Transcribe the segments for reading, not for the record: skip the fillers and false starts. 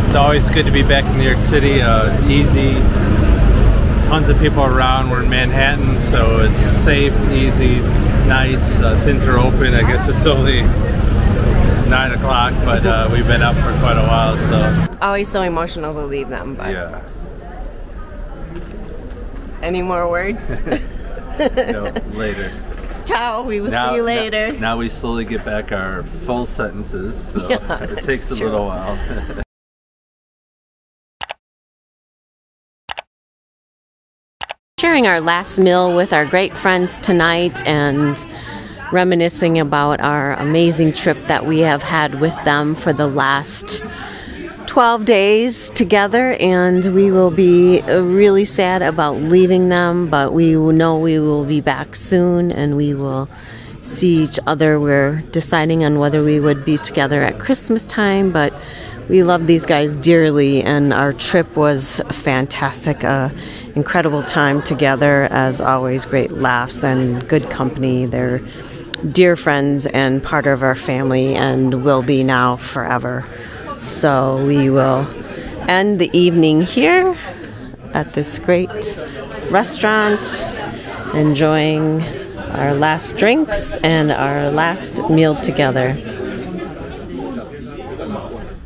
It's always good to be back in New York City. Easy, tons of people around. We're in Manhattan, so it's safe, easy, nice. Things are open. I guess it's only 9 o'clock, but we've been up for quite a while. So always so emotional to leave them. But yeah. Any more words? No, later. Ciao, we will see you later. Now we slowly get back our full sentences, so yeah, it takes a little while. Sharing our last meal with our great friends tonight and reminiscing about our amazing trip that we have had with them for the last 12 days together, and we will be really sad about leaving them, but we know we will be back soon and we will see each other. We're deciding on whether we would be together at Christmas time, but we love these guys dearly, and our trip was fantastic. Incredible time together, as always. Great laughs and good company. They're dear friends and part of our family, and will be now forever. So we will end the evening here at this great restaurant, enjoying our last drinks and our last meal together.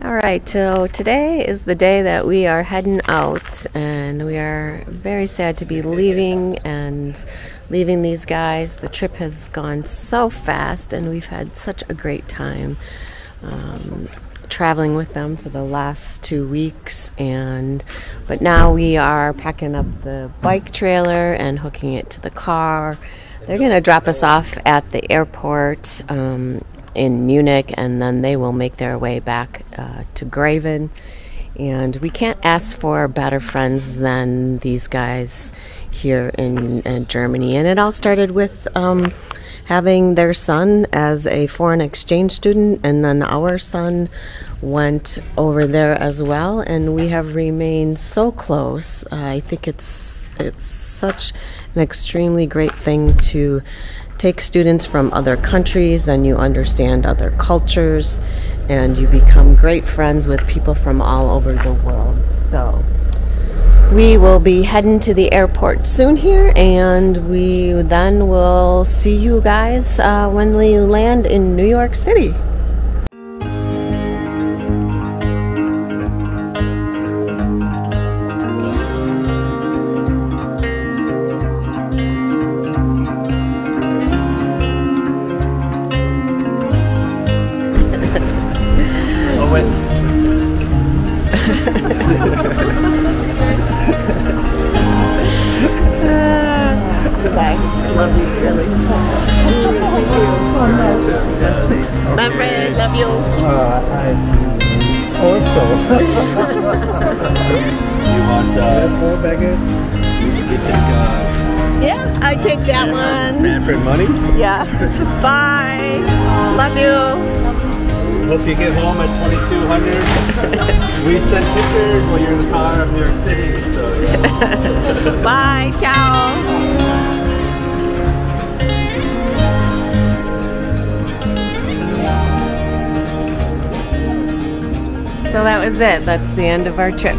Alright, so today is the day that we are heading out, and we are very sad to be leaving these guys. The trip has gone so fast, and we've had such a great time traveling with them for the last 2 weeks, but now we are packing up the bike trailer and hooking it to the car. They're going to drop us off at the airport in Munich, and then they will make their way back to Graven. And we can't ask for better friends than these guys here in Germany. And it all started with having their son as a foreign exchange student, and then our son went over there as well, and we have remained so close. I think it's such an extremely great thing to take students from other countries, then you understand other cultures, and you become great friends with people from all over the world. So we will be heading to the airport soon here, and we then will see you guys when we land in New York City. Goodbye. I love you, really. My friend, love you. I also. You want more baguette? You take yeah, I take that one. Manfred money? Yeah. Bye. Love you. Hope you get home at 2200. We sent pictures while you're in the car of New York City. So, yeah. Bye. Ciao. So that was it. That's the end of our trip.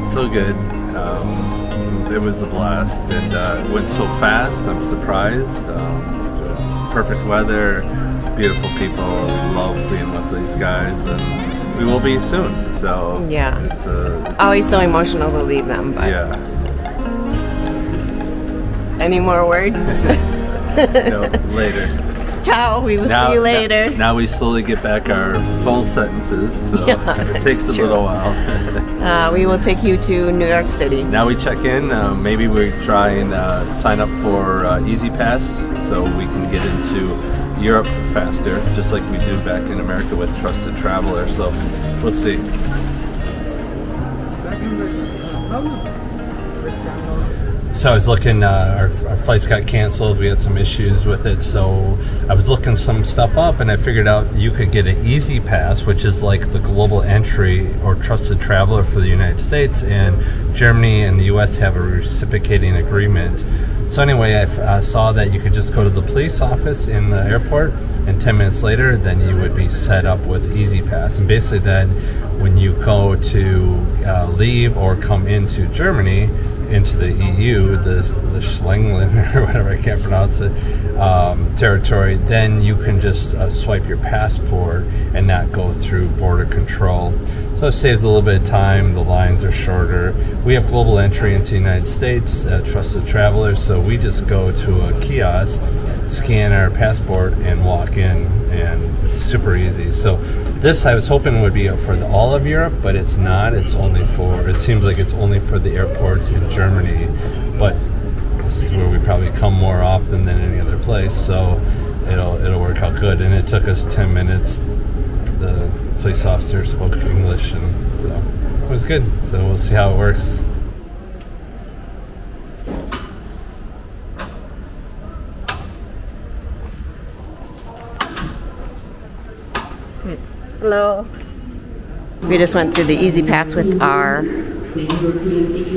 So good. It was a blast, and it went so fast. I'm surprised. Perfect weather. Beautiful people. Love being with these guys, and we will be soon. So yeah, it's always so emotional to leave them. But yeah. Any more words? No, later. Ciao. We will see you later. Now we slowly get back our full sentences, so yeah, it takes a little while. We will take you to New York City. Now we check in. Maybe we try and sign up for Easy Pass, so we can get into Europe faster, just like we do back in America with Trusted Traveler. So we'll see. So I was looking, our flights got canceled. We had some issues with it, so I was looking some stuff up, and I figured out you could get an Easy Pass, which is like the global entry or Trusted Traveler for the United States, and Germany and the US have a reciprocating agreement So anyway, I saw that you could just go to the police office in the airport, and 10 minutes later, then you would be set up with Easy Pass. And basically then, when you go to leave or come into Germany, into the EU, the Schlingen, or whatever, I can't pronounce it, territory, then you can just swipe your passport and not go through border control. So it saves a little bit of time, the lines are shorter. We have global entry into the United States, trusted travelers, so we just go to a kiosk, scan our passport, and walk in, and it's super easy. So this I was hoping would be for all of Europe, but it's not. It's only for, it seems like it's only for the airports in Germany, but this is where we probably come more often than any other place, so it'll work out good. And it took us 10 minutes. The police officer spoke English, and so it was good. So we'll see how it works. Hello. We just went through the Easy Pass with our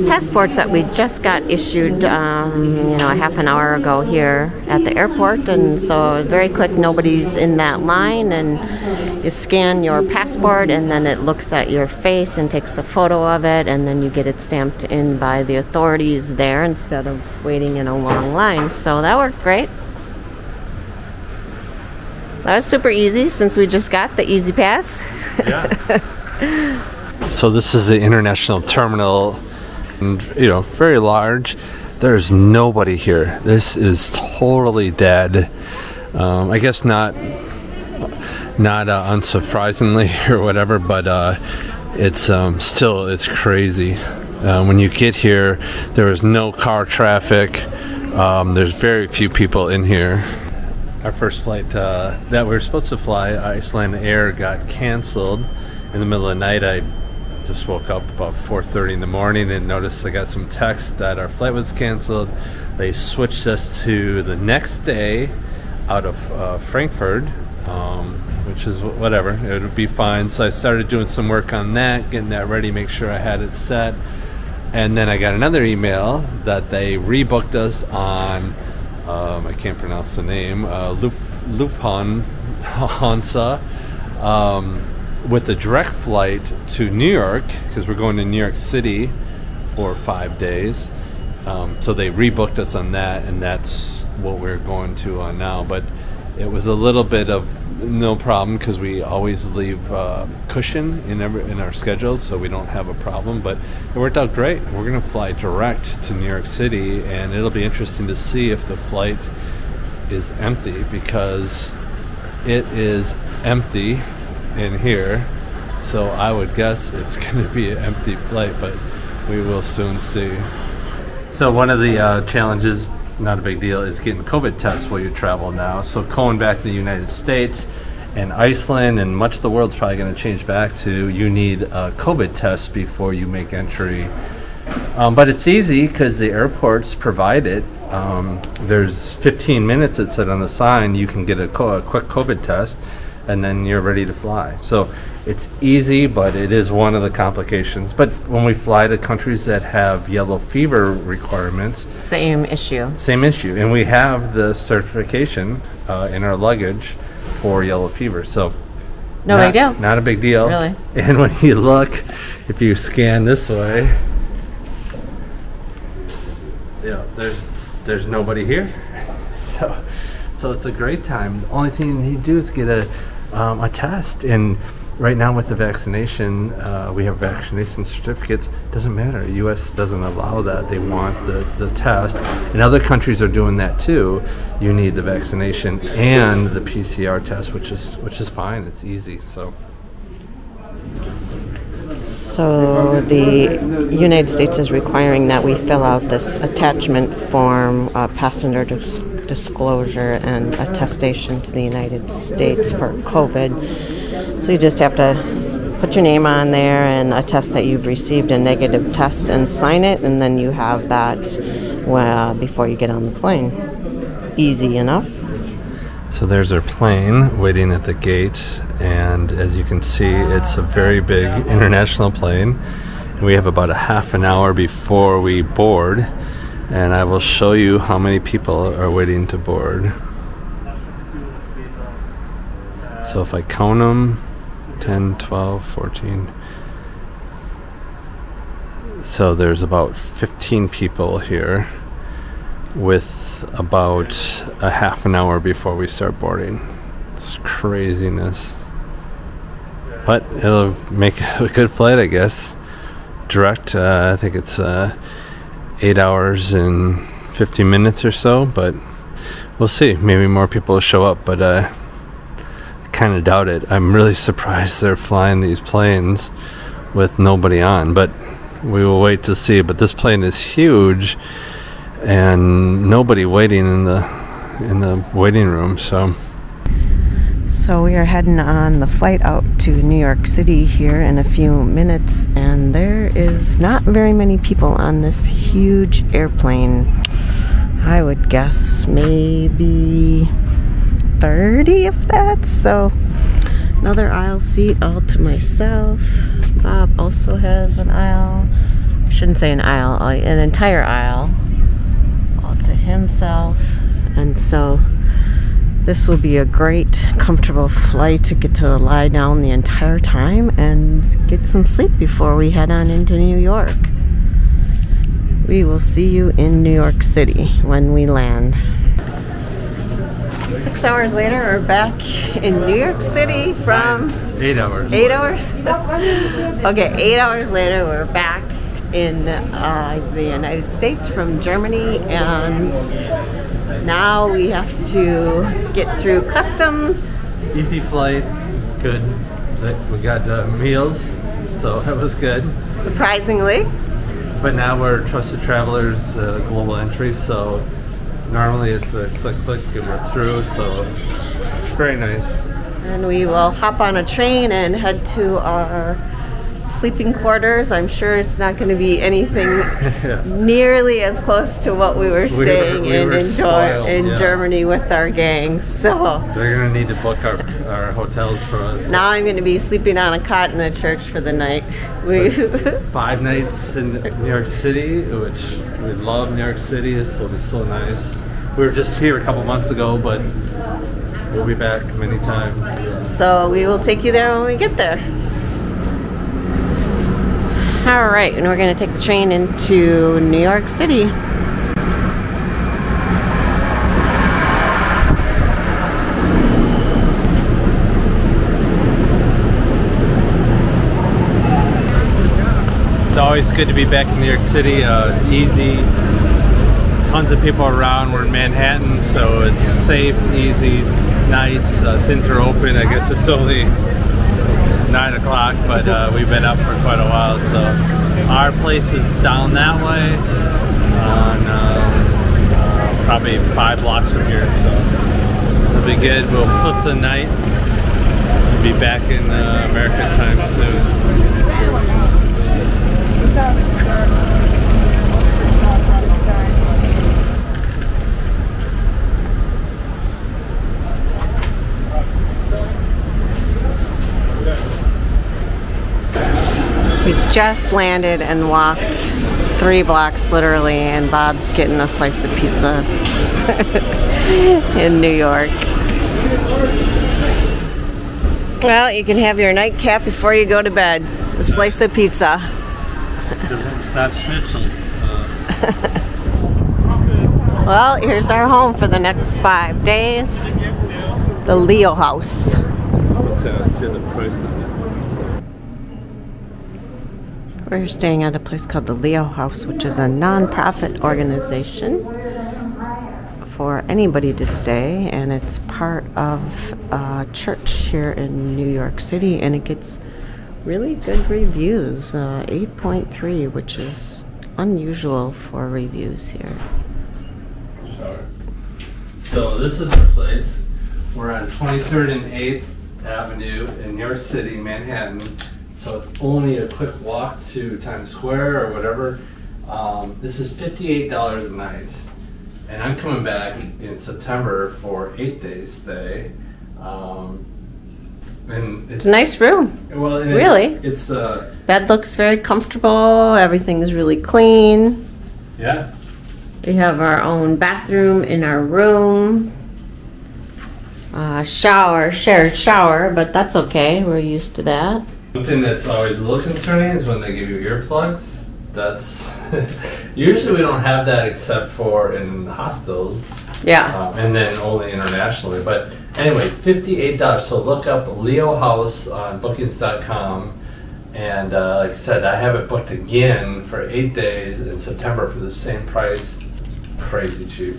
passports that we just got issued, a half an hour ago here at the airport, and so very quick. Nobody's in that line, and you scan your passport, and then it looks at your face and takes a photo of it, and then you get it stamped in by the authorities there instead of waiting in a long line. So that worked great. That was super easy since we just got the Easy Pass. Yeah. So this is the international terminal, and very large. There's nobody here. This is totally dead. I guess not unsurprisingly or whatever, but it's still, it's crazy. When you get here, there is no car traffic. There's very few people in here. Our first flight that we were supposed to fly, Iceland Air, got canceled in the middle of the night. I just woke up about 4:30 in the morning and noticed I got some text that our flight was canceled. They switched us to the next day out of Frankfurt, which is whatever, it would be fine. So I started doing some work on that, getting that ready, make sure I had it set. And then I got another email that they rebooked us on, I can't pronounce the name, Lufthansa, with the direct flight to New York, because we're going to New York City for 5 days. So they rebooked us on that, and that's what we're going to on now. But it was a little bit of no problem, because we always leave cushion in our schedules, so we don't have a problem. But it worked out great. We're going to fly direct to New York City, and it'll be interesting to see if the flight is empty, because it is empty in here. So I would guess it's going to be an empty flight, but we will soon see. So one of the challenges, not a big deal, is getting COVID tests while you travel now. So going back to the United States and Iceland and much of the world's probably going to change back to, you need a COVID test before you make entry. But it's easy because the airports provide it. There's 15 minutes, it said on the sign, you can get a quick COVID test, and then you're ready to fly. So it's easy, but it is one of the complications. But when we fly to countries that have yellow fever requirements, Same issue. And we have the certification in our luggage for yellow fever. So No big deal. Not a big deal. Really. And when you look, if you scan this way, there's nobody here. So it's a great time. The only thing you need to do is get a test. And right now with the vaccination, we have vaccination certificates. Doesn't matter. U.S. doesn't allow that. They want the test. And other countries are doing that too. You need the vaccination and the PCR test, which is fine. It's easy. So the United States is requiring that we fill out this attachment form, passenger disclosure and attestation to the United States for COVID. So you just have to put your name on there and attest that you've received a negative test and sign it, and then you have that before you get on the plane. Easy enough. So there's our plane waiting at the gate, and as you can see, it's a very big international plane. And we have about a half an hour before we board, and I will show you how many people are waiting to board. So if I count them, 10, 12, 14. So there's about 15 people here with about a half an hour before we start boarding. It's craziness. But it'll make a good flight, I guess. Direct, I think it's 8 hours and 50 minutes or so, but we'll see. Maybe more people will show up, but I kind of doubt it. I'm really surprised they're flying these planes with nobody on, but we will wait to see. But this plane is huge and nobody waiting in the waiting room, so we are heading on the flight out to New York City here in a few minutes, and there is not very many people on this huge airplane. I would guess maybe 30 if that. So another aisle seat all to myself. Bob also has an aisle. I shouldn't say an aisle, an entire aisle all to himself. And so this will be a great, comfortable flight to get to lie down the entire time and get some sleep before we head on into New York. We will see you in New York City when we land. 6 hours later, we're back in New York City from... 8 hours. 8 hours? Okay, 8 hours later, we're back in the United States from Germany, and now we have to get through customs. Easy flight, good. We got meals, so that was good. Surprisingly. But now we're trusted travelers, global entry, so normally it's a click and we're through, so very nice. And we will hop on a train and head to our sleeping quarters. I'm sure it's not going to be anything nearly as close to what we were staying in Germany with our gang. So they're going to need to book our hotels for us. Now I'm going to be sleeping on a cot in a church for the night. 5 nights in New York City, which we love New York City. This will be so nice. We were just here a couple months ago, but we'll be back many times. So we will take you there when we get there. All right, and we're going to take the train into New York City. It's always good to be back in New York City. Easy, tons of people around. We're in Manhattan, so it's safe, easy, nice. Things are open. I guess it's only 9 o'clock, but we've been up for quite a while. So our place is down that way, on probably 5 blocks from here. So it'll be good. We'll flip the night. We'll be back in American time soon. We just landed and walked 3 blocks literally, and Bob's getting a slice of pizza in New York. Well, you can have your nightcap before you go to bed. A slice of pizza. It's not schnitzel. Well, here's our home for the next 5 days. The Leo House. Let's see the price of it. We're staying at a place called the Leo House, which is a non-profit organization for anybody to stay, and it's part of a church here in New York City, and it gets really good reviews, 8.3, which is unusual for reviews here. So this is the place. We're on 23rd and 8th Avenue in New York City, Manhattan. So it's only a quick walk to Times Square or whatever. This is $58 a night. And I'm coming back in September for 8 days stay. And it's a nice room. Well, and really? It's bed looks very comfortable. Everything is really clean. Yeah. We have our own bathroom in our room. Shower, shared shower, but that's okay. We're used to that. One thing that's always a little concerning is when they give you earplugs. That's usually we don't have that except for in hostels. Yeah. And then only internationally. But anyway, $58. So look up Leo House on bookings.com. And like I said, I have it booked again for 8 days in September for the same price. Crazy cheap.